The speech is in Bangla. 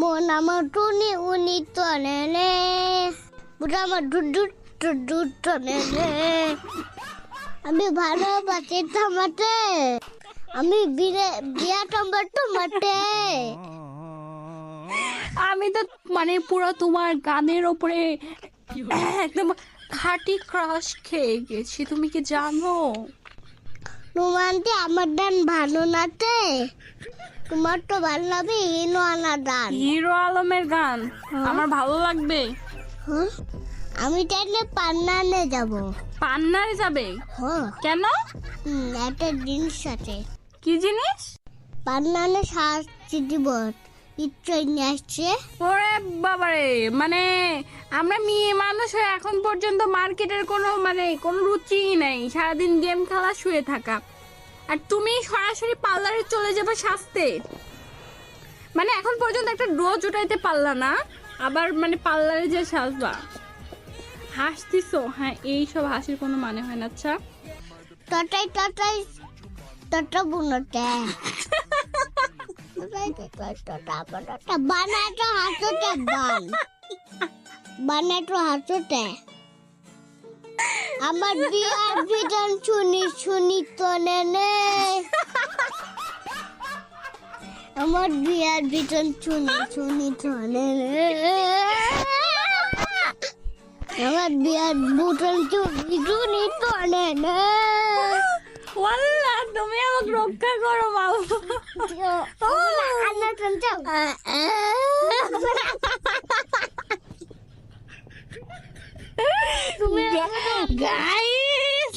মন আমার টুনি উনি টনে নে বুড়া আমার ডুডু ডুডু টনে নে আমি ভালোবাসি তোমাতে আমি বিয়া তোমাতে আমি তো মানে পুরো তোমার গানের ওপরে একদম খাঁটি ক্রাশ খেয়ে গেছি, তুমি কি জানো? রোমান্টি আমার গান ভালো নাতে তোমার তো ভালো লাগবে হিনো আনা গান হিরো আলমের গান আমার ভালো লাগবে। হ্যাঁ আমি তাইলে পান্নানে যাব। পান্নারে যাবে? হ্যাঁ কেন? একটা জিনিস আছে কি জিনিস? পান্নানে শাস্তি দিব নিশ্চয় নিয়ে আসছে। ওরে বাবারে, মানে আমরা মেয়ে মানুষ হয়ে এখন পর্যন্ত মার্কেটের কোনো রুচিই নাই, সারাদিন গেম খেলা শুয়ে থাকা, আর তুমি সরাসরি পার্লারে চলে যাবে সাজতে। মানে এখন পর্যন্ত একটা রোজ উঠাইতে পারলা না, আবার মানে পার্লারে যে সাজবা। হাসতিছো? হ্যাঁ, এইসব হাসির কোনো মানে হয় না। আচ্ছা তটা বুনতে বানাটো হাসতে বানাটো হাসতে আমার বিয়ার বিধান শুনি তো নে আমার বিয়ার বিধান শুনি তো নে আমার বিয়ার বিধান শুনি তো নে ওয়াল্লাহ, তুমি আমাকে রক্ষা করো বাবা। তুমি গাইস